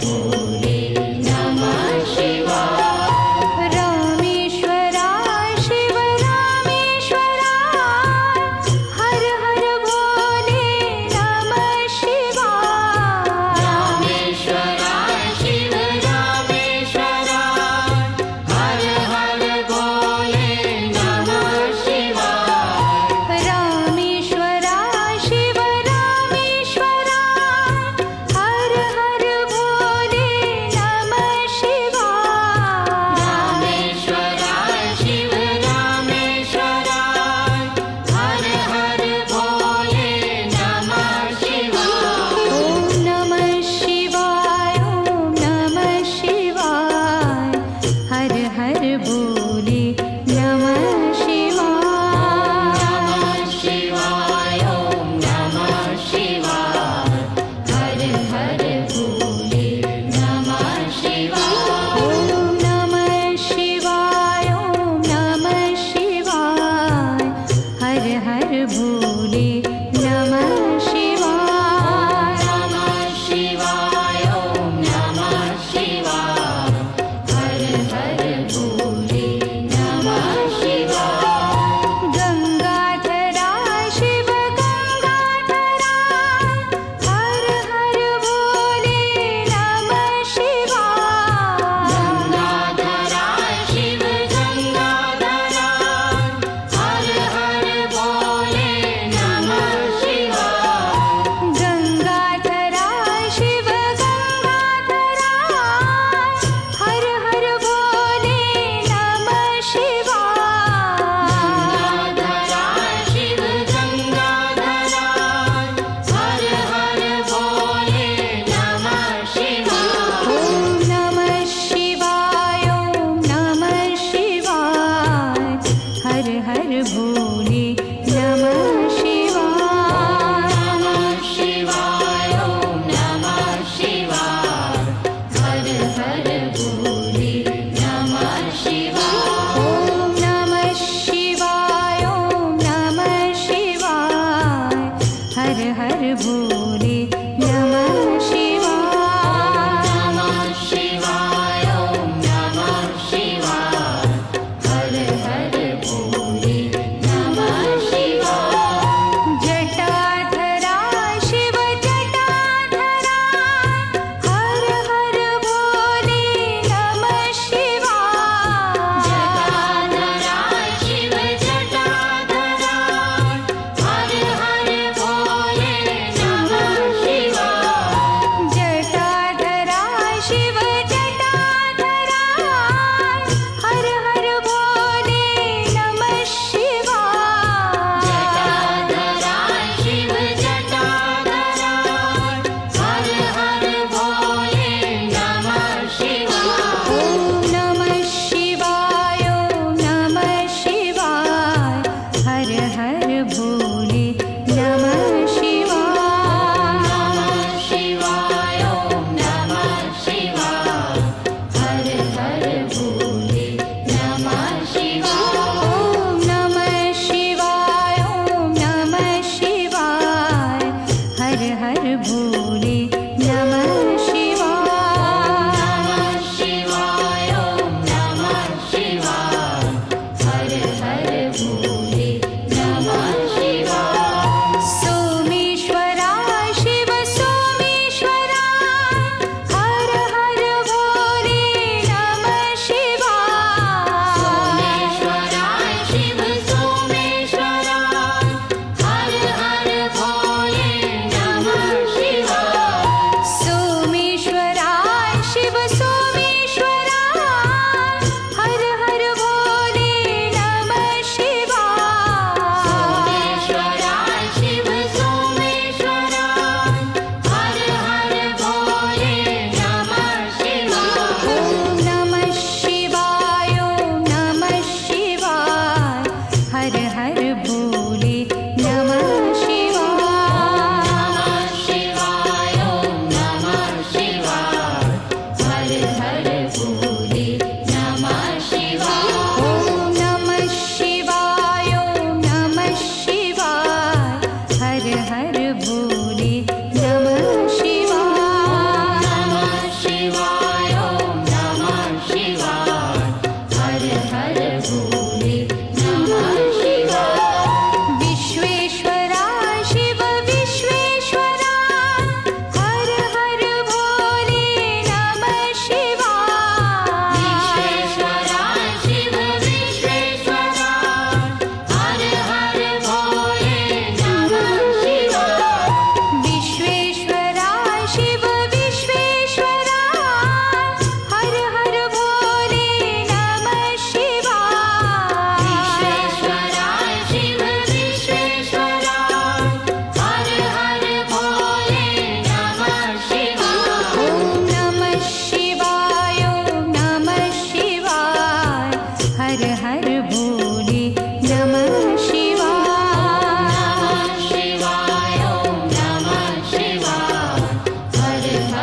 भोले नमः शिवाय। रामेश्वरा शिव रामेश्वरा हर हर भोले नमः शिवाय। रामेश्वरा शिव रामेश्वरा हर हर भोले नमः शिवाय। रामेश्वरा शिव रामेश्वरा हर हर भोले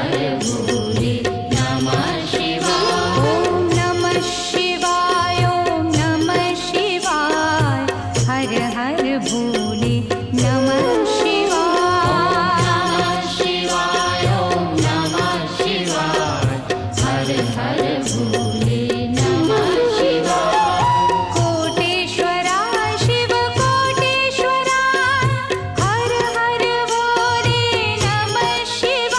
हर भोले नमः शिवाय ॐ नमः शिवाय ॐ नमः शिवाय हर हर भोले नमः शिवाय नमः शिवाय ॐ नमः शिवाय हर हर भोले नमः शिवाय कोटेश्वराय शिव कोटेश्वराय हर हर भोले नमः शिवाय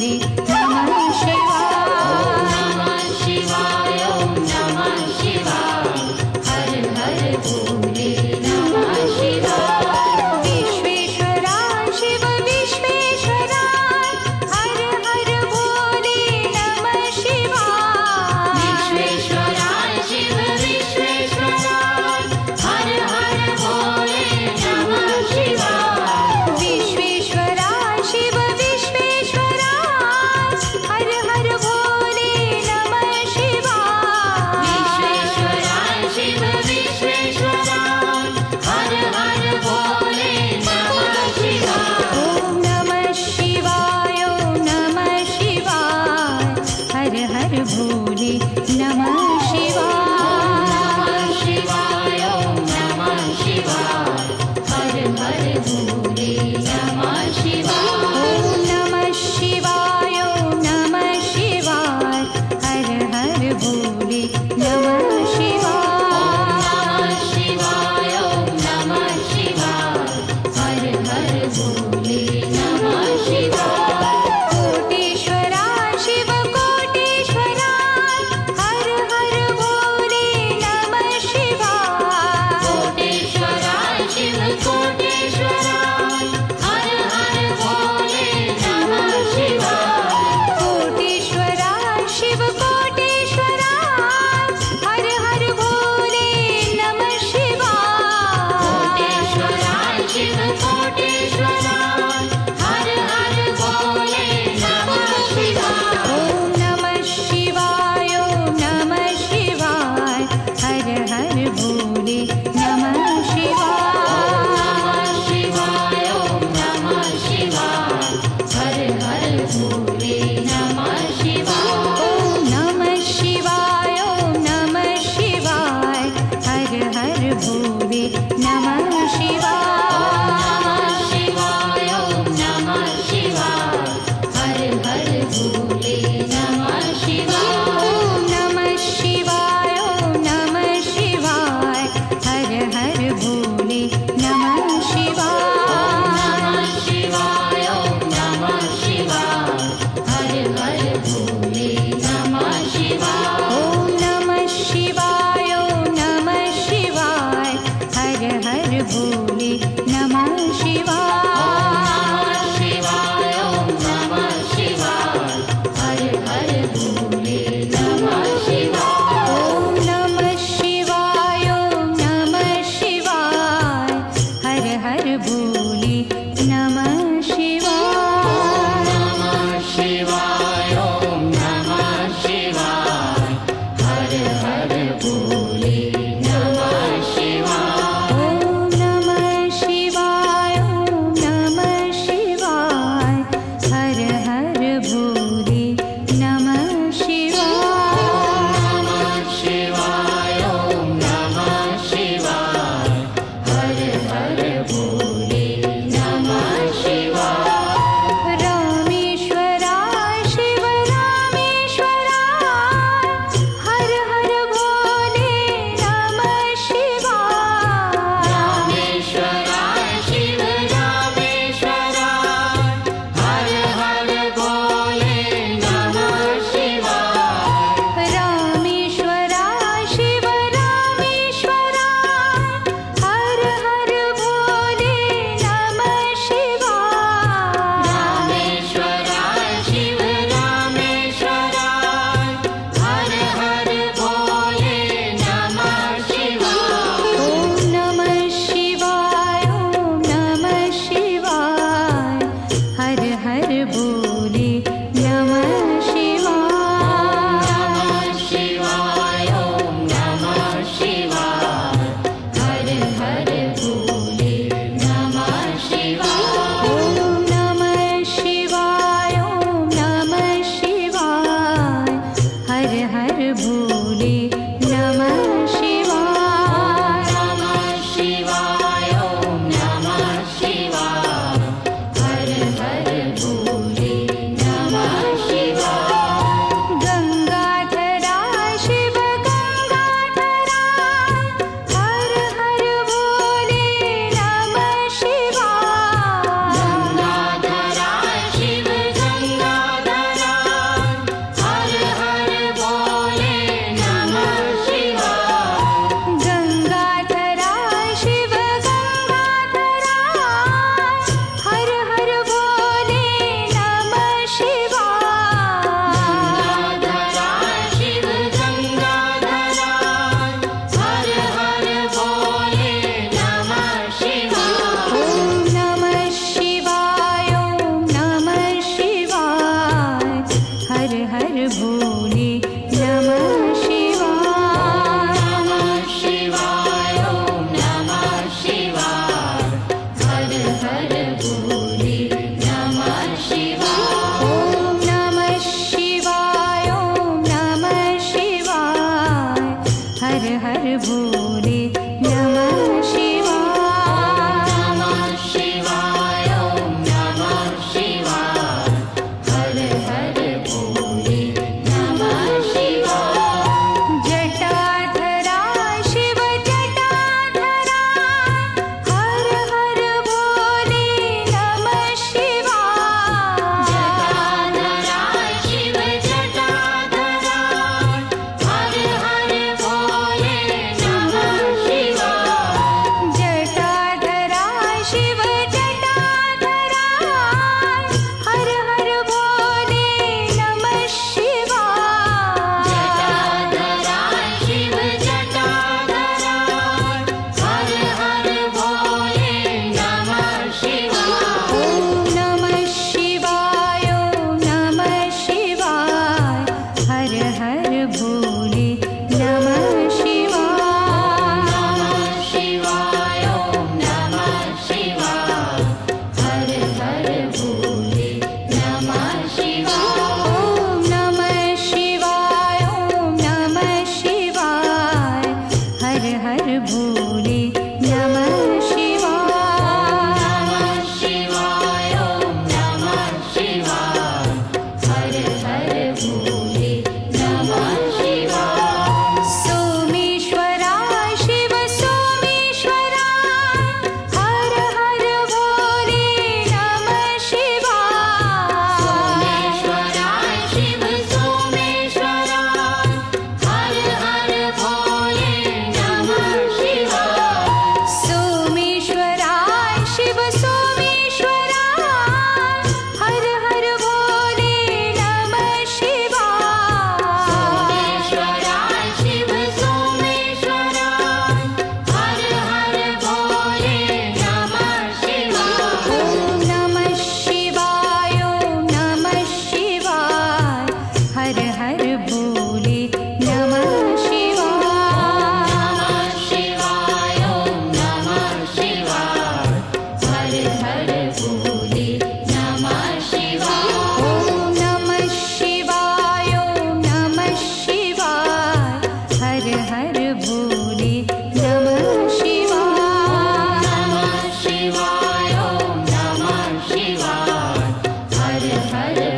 भोले नमः शिवाय नमः शिवाय ओम नमः शिवाय हर हर भोले नमः शिवाय विश्वेश्वराय शिव विश्वेश्वराय हर हर भोले नमः शिवाय विश्वेश्वराय शिव विश्वेश्वराय हर हर भोले नमः शिवाय विश्वेश्वराय शिव विश्वेश्वराय हर हर भोले नमः शिवाय विश्वेश्वराय शिव विश्वेश्वराय हर हर भोले नमः शिवाय ओम नमः शिवाय ओम नमः शिवाय हर हर भोले नमः शिवाय नमः शिवाय ओम नमः शिवाय हर हर भोले नमः शिवाय ओम नमः शिवाय ओम नमः शिवाय हर हर भोले नमः शिवाय नमः शिवाय ओम नमः शिवाय हर हर भोले नमः शिवाय कोटेश्वराय शिव कोटेश्वराय हर हर भोले नमः शिवाय कोटेश्वराय शिव कोटेश्वराय हर हर भोले नमः शिवाय कोटेश्वराय शिव कोटेश्वराय हर हर भोले नमः शिवाय कोटेश्वराय शिव कोटेश्वराय हर हर भोले नमः शिवाय ओम नमः शिवाय ओम नमः शिवाय हर हर भोले नमः शिवाय नमः शिवाय ओम नमः शिवाय हर हर भोले नमः शिवाय ओम नमः शिवाय ओम नमः शिवाय हर हर भोले नमः शिवाय नमः शिवाय ओम नमः शिवाय हर हर भोले नमः शिवाय ओम नमः शिवाय ओम नमः शिवाय हर हर भोले नमः शिवाय नमः शिवाय ओम नमः शिवाय हर हर भोले नमः शिवाय ओम नमः शिवाय ओम नमः शिवाय हर हर भोले नमः शिवाय नमः शिवाय ओम नमः शिवाय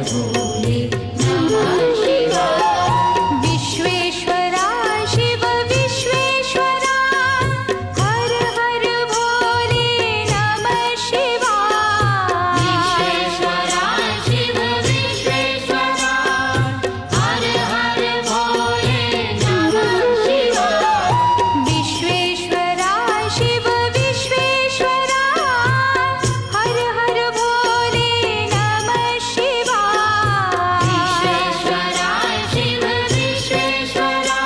भोले नमः शिवाय विश्वेश्वरा शिव विश्वेश्वरा हर हर भोले नमः शिवाय विश्वेश्वरा शिव विश्वेश्वरा हर हर भोले नमः शिवाय विश्वेश्वरा शिव विश्वेश्वरा हर हर भोले नमः शिवाय विश्वेश्वरा शिव विश्वेश्वरा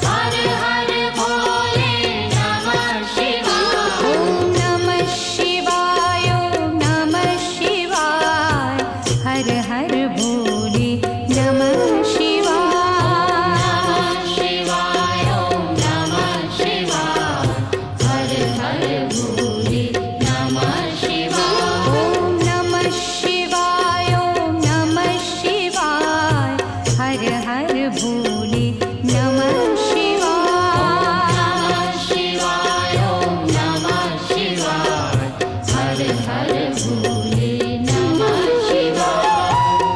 हर हर भोले नमः शिवाय ॐ नमः शिवाय ॐ नमः शिवाय हर हर भोले नमः शिवाय शिवाय ॐ नमः शिवाय हर हर भोले नमः शिवाय ॐ नमः शिवाय ॐ नमः शिवाय हर हर भोले नमः शिवाय शिवाय ॐ नमः शिवाय हर हर भोले नमः शिवाय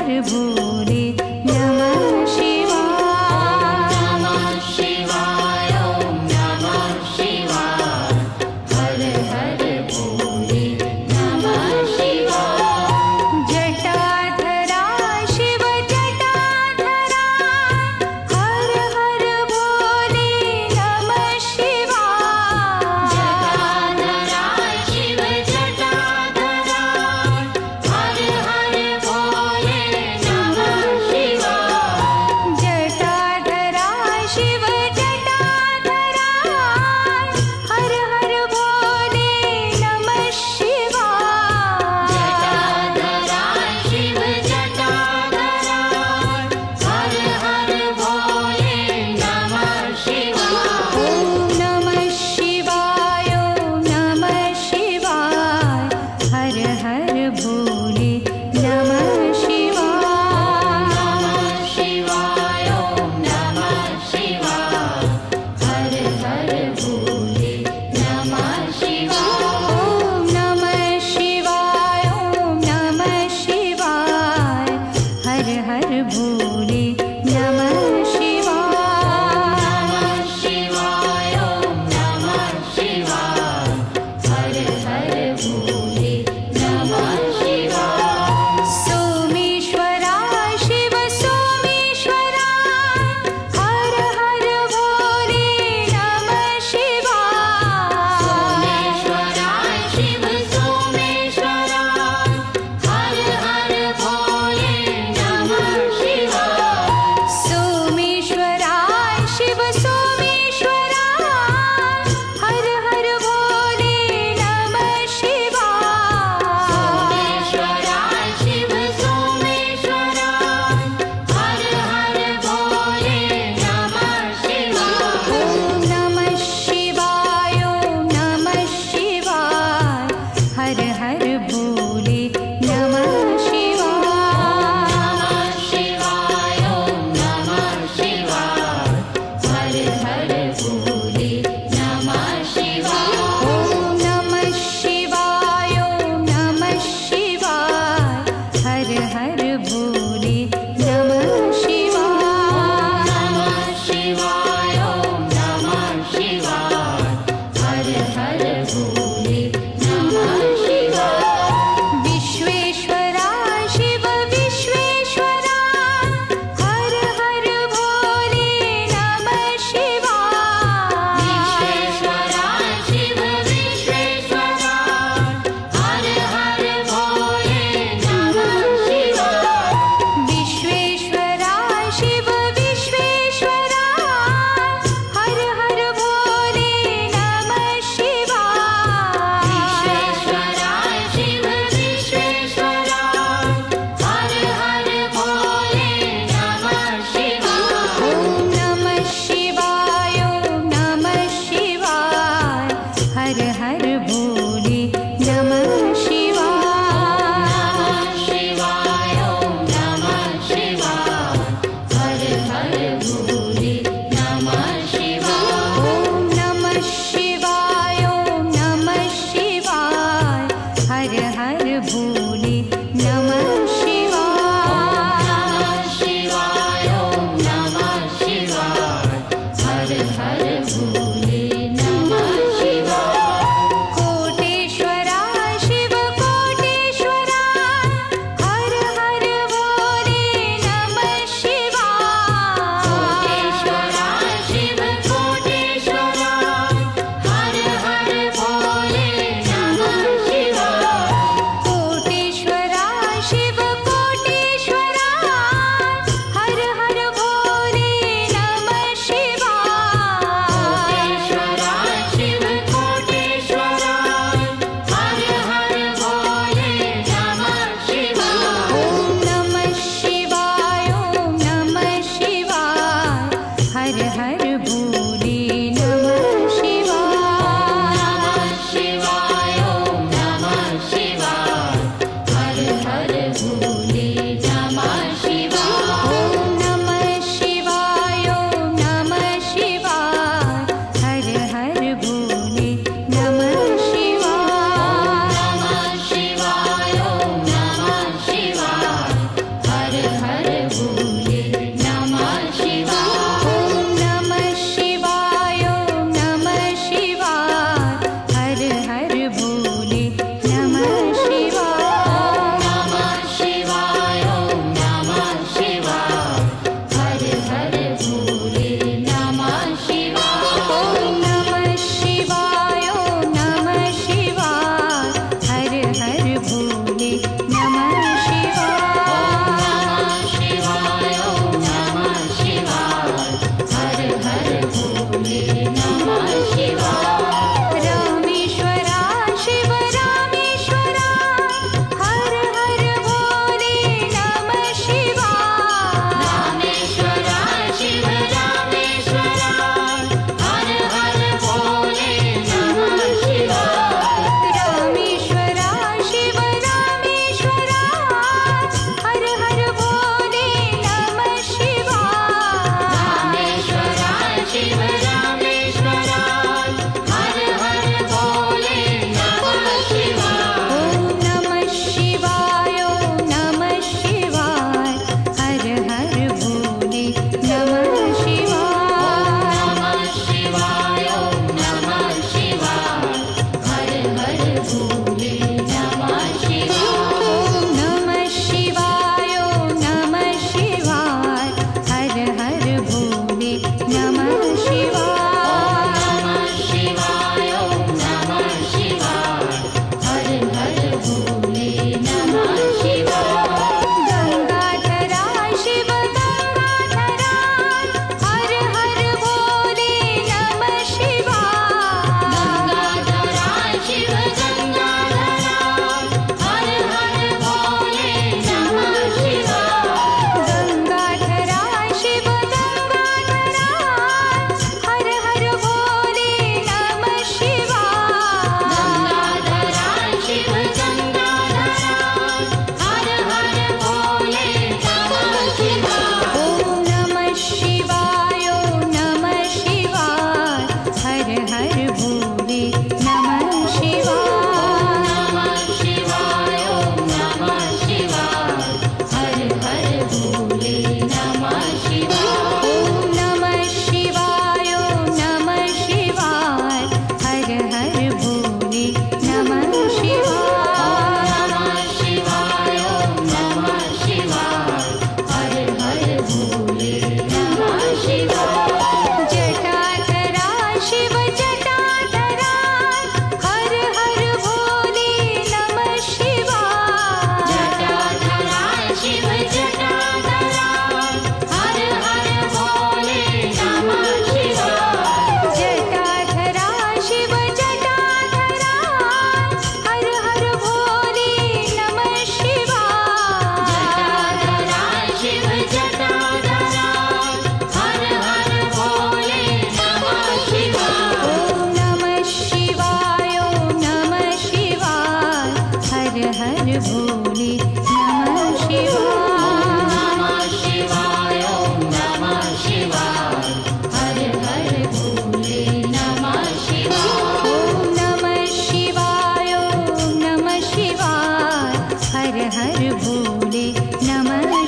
हर भोले नमः शिवाय। नमः शिवाय ॐ नमः शिवाय हर हर भोले नमः शिवाय। जटाधरा शिव जटाधरा हर हर भोले नमः शिवाय। जटाधरा शिव जटाधरा हर हर भोले नमः शिवाय।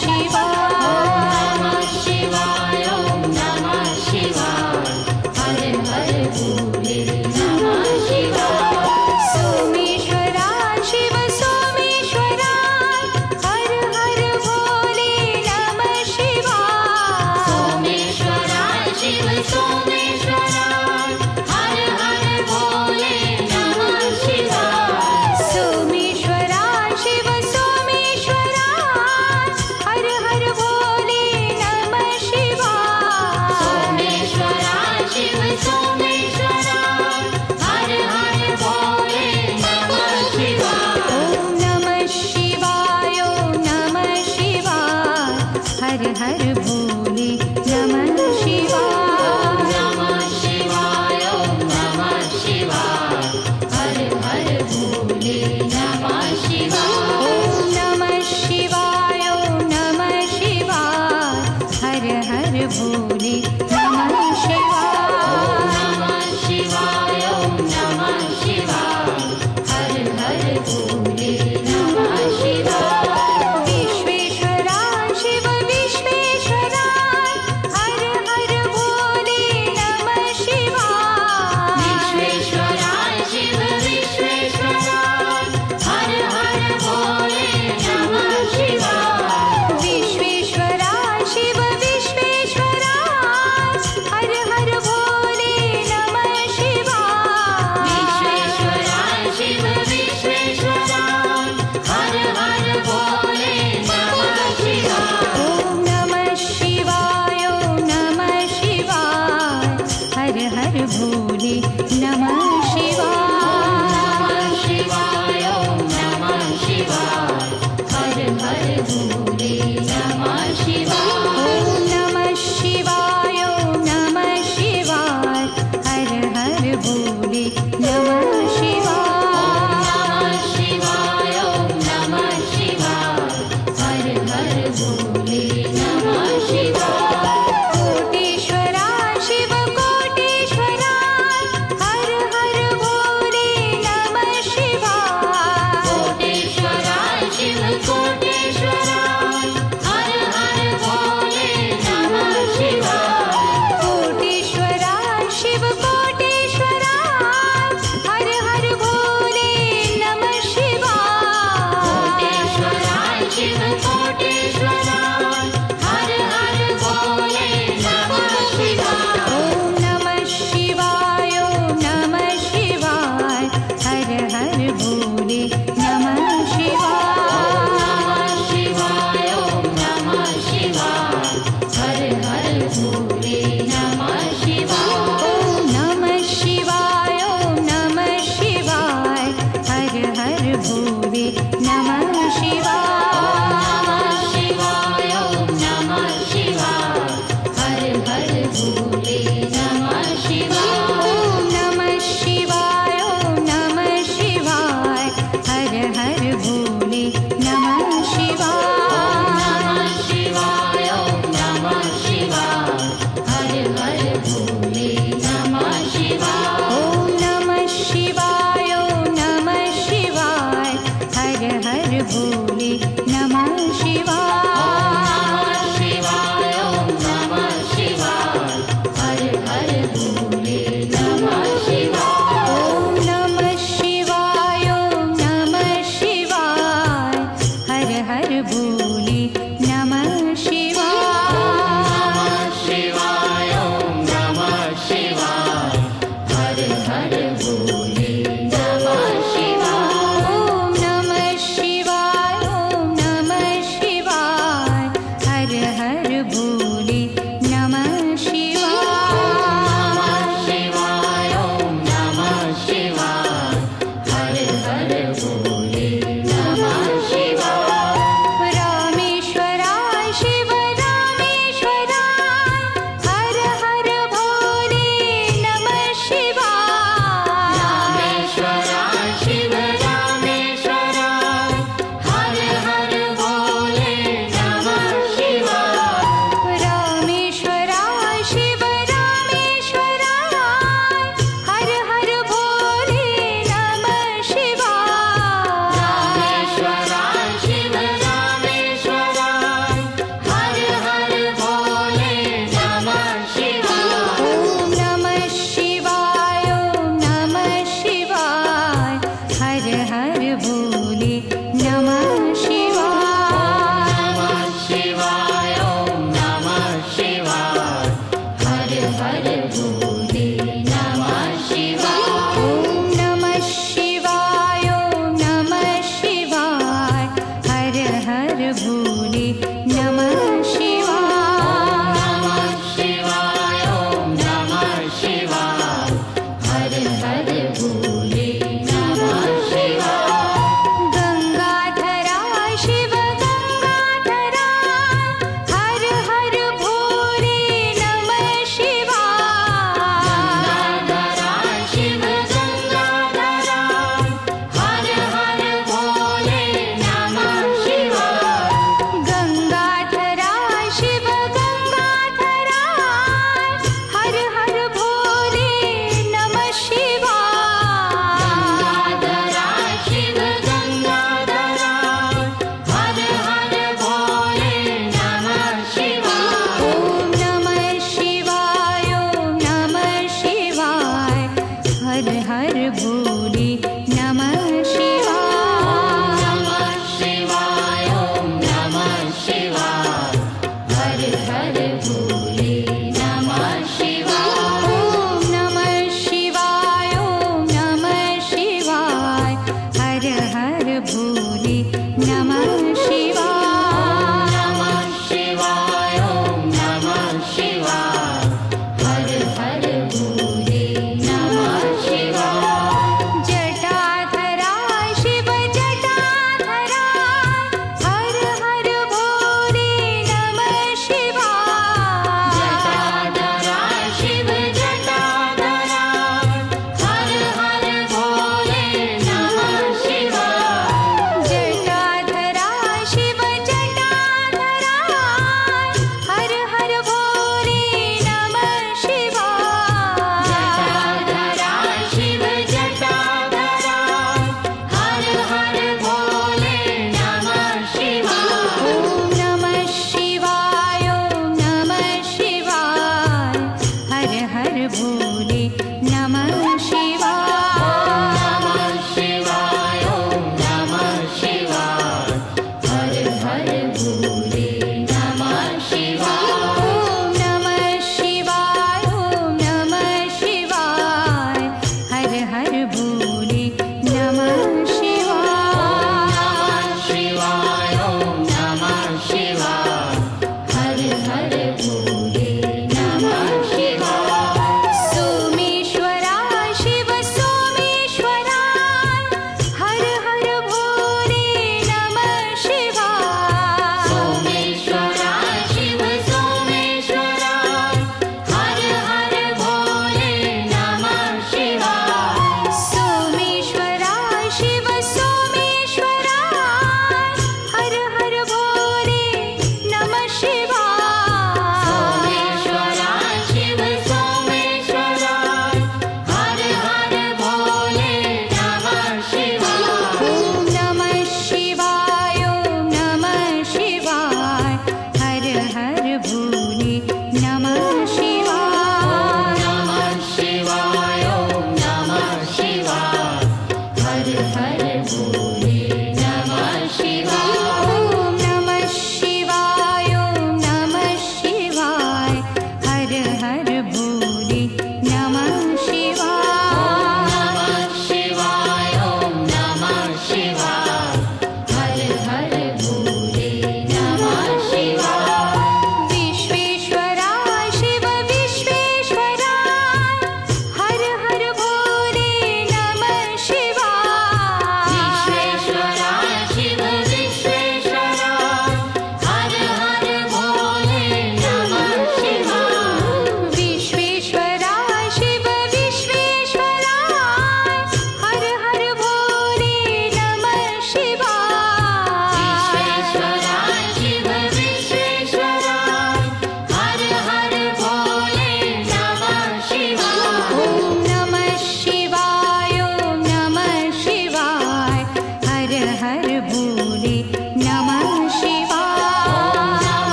शिवाय नमः शिवाय ॐ नमः शिवाय हर हर भोले नमः शिवाय सोमेश्वरा शिव सोमेश्वरा हर हर भोले नमः शिवाय सोमेश्वरा शिव सोमेश्वरा हर हर भोले नमः शिवाय सोमेश्वरा शिव सोमेश्वरा हर हर भोले नमः शिवाय सोमेश्वरा शिव सोमेश्वरा हर हर भोले नमः शिवाय ॐ नमः शिवाय ॐ नमः शिवाय हर हर भोले नमः शिवाय नमः शिवाय ॐ नमः शिवाय हर हर भोले नमः शिवाय ॐ नमः शिवाय ॐ नमः शिवाय हर हर भोले नमः शिवाय नमः शिवाय ॐ नमः शिवाय हर हर भोले नमः शिवाय विश्वेश्वरा शिव विश्वेश्वरा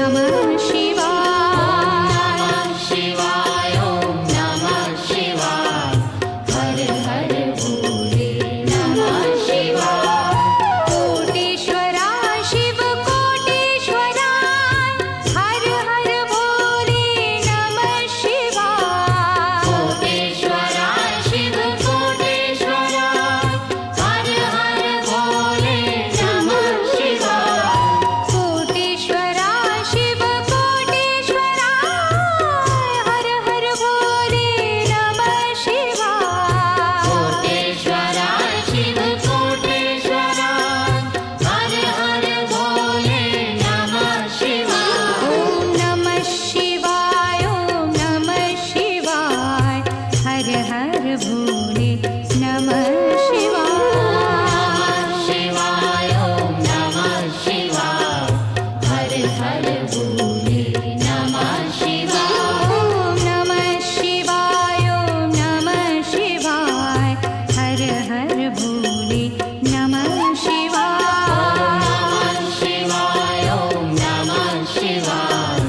નમઃ શિવાય. શિવાય ઓમ નમઃ શિવાય. હર હર ભોલે નમઃ શિવાય. કોટેશ્વરા શિવ કોટેશ્વરા હર હર ભોલે નમઃ શિવાય. કોટેશ્વરા શિવ કોટેશ્વરા હર હર ભોલે નમઃ શિવાય. કોટેશ્વરા શિવ કોટેશ્વરા હર હર ભોલે નમઃ શિવાય. કોટેશ્વરા શિવ કોટેશ્વરા હર હર ભોલે નમઃ શિવાય. ઓમ નમઃ શિવાય ઓમ નમઃ શિવાય હર હર ભોલે નમઃ શિવાય. શિવાય ઓમ નમઃ શિવાય. હર હર ભોલે નમઃ શિવાય. ઓમ નમઃ શિવાય ઓમ નમઃ શિવાય હર હર ભોલે નમઃ શિવાય. શિવાય ઓમ નમઃ શિવાય.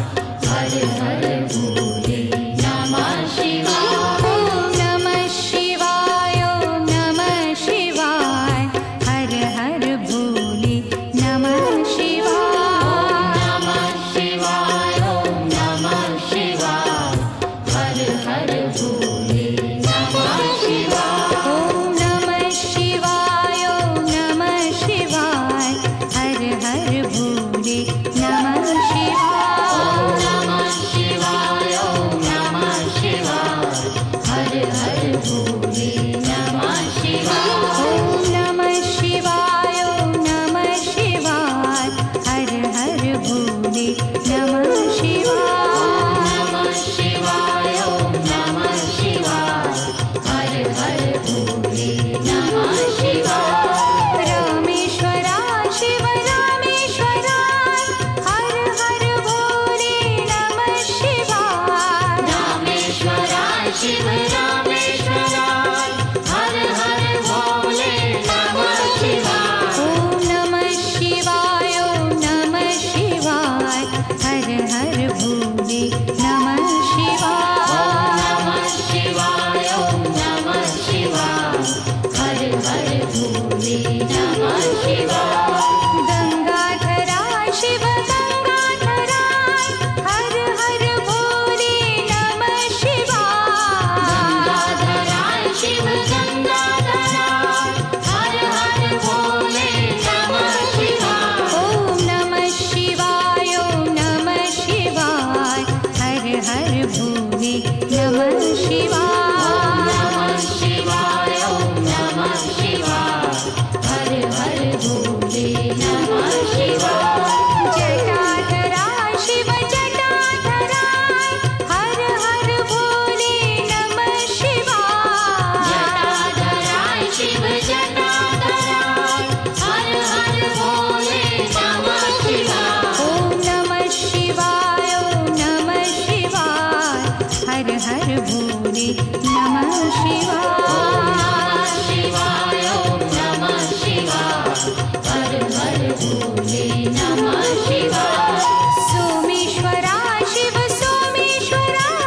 હર હર ભોલે નમઃ શિવાય. ઓમ નમઃ શિવાય ઓમ નમઃ શિવાય હર હર ભોલે નમઃ શિવાય. નમઃ શિવાય ઓમ નમઃ શિવાય. હર હર ભોલે નમઃ શિવાય. ઓમ નમઃ શિવાય ઓમ નમઃ શિવાય હર હર ભોલે નમઃ શિવાય. નમઃ શિવાય ઓમ નમઃ શિવાય. હર હર ભોલે નમઃ શિવાય. ઓમ નમઃ શિવાય ઓમ નમઃ શિવાય હર હર ભોલે નમઃ શિવાય. નમઃ શિવાય ઓમ નમઃ શિવાય. હર હર ભોલે નમઃ શિવાય. રામેશ્વરા શિવ રામેશ્વરા હર હર ભોલે નમઃ શિવાય. રામેશ્વરા શિવ રામેશ્વરા હર હર ભોલે નમઃ શિવાય. ઓમ નમઃ શિવાય ઓમ નમઃ શિવાય હર હર ભોલે નમઃ શિવાય. નમઃ શિવાય ઓમ નમઃ શિવાય. હર હર ભોલે નમઃ શિવાય. ગંગાધરા શિવ ગંગાધરા હર હર ભોલે નમઃ શિવાય. ગંગાધરા શિવ ગંગાધરા હર હર ભોલે નમઃ શિવાય. ઓમ નમઃ શિવાય ઓમ નમઃ શિવાય હર હર ભોલે નમઃ શિવાય. નમઃ શિવાય ઓમ નમઃ શિવાય. હર હર ભોલે નમઃ શિવાય. જટાધરા શિવ જટાધરા હર હર ભોલે નમઃ શિવાય. જટાધરા શિવ જટાધરા હર હર ભોલે નમઃ શિવાય. ઓમ નમઃ શિવાય ઓમ નમઃ શિવાય હર હર ભોલે નમઃ શિવાય. શિવાય ઓમ નમઃ શિવાય. હર હર ભોલે નમઃ શિવાય. સોમેશ્વરા શિવ સોમેશ્વરા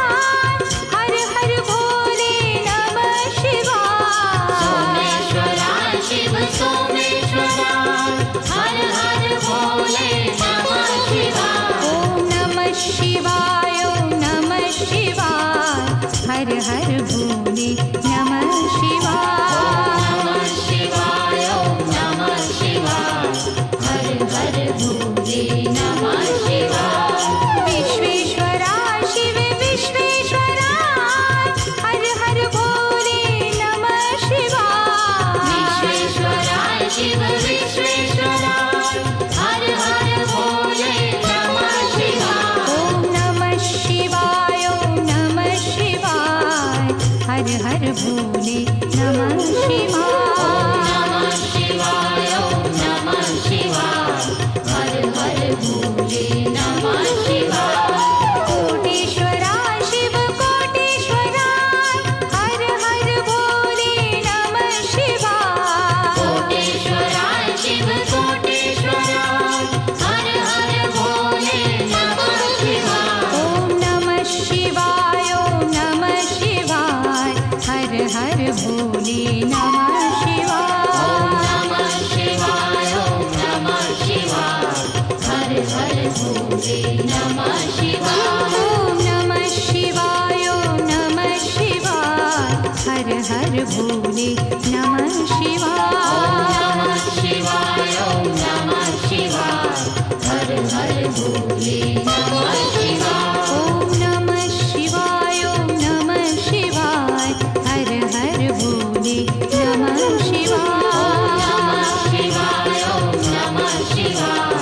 હર હર ભોલે નમઃ શિવાય. સોમેશ્વરા શિવ સોમેશ્વરા હર હર ભોલે નમઃ શિવાય. ઓમ નમઃ શિવાય ઓમ નમઃ શિવાય હર હર ભોલે નમઃ શિવાય. નમઃ શિવાય ઓમ નમઃ શિવાય. હર હર ભોલે નમઃ શિવાય. વિશ્વેશ્વરા શિવ વિશ્વેશ્વરા હર હર ભોલે નમઃ શિવાય. વિશ્વેશ્વરા શિવ વિશ્વેશ્વરા હર હર ભોલે નમઃ શિવાય. ઓમ નમઃ શિવાય ઓમ નમઃ શિવાય હર હર ભોલે નમઃ શિવાય. નમઃ શિવાય ઓમ નમઃ શિવાય. હર હર ભોલે નમઃ શિવાય. કોટેશ્વરા શિવ કોટેશ્વરા હર હર ભોલે નમઃ શિવાય. કોટેશ્વરા શિવ કોટેશ્વરા હર હર ભોલે નમઃ शिवाय ॐ नमः शिवाय ॐ नमः शिवाय हर हर भोले नमः शिवाय नमः शिवाय ॐ नमः शिवाय हर हर भोले नमः शिवाय ॐ नमः शिवाय ॐ नमः शिवाय हर हर भोले नमः शिवाय नमः शिवाय ॐ नमः शिवाय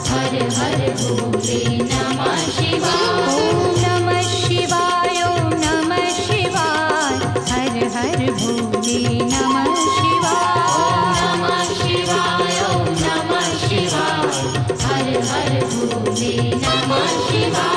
हर हर भोले नमः शिवाय ॐ नमः शिवाय ॐ नमः शिवाय हर हर भोले नमः शिवाय नमः शिवाय ॐ नमः शिवाय हर हर भोले नमः शिवाय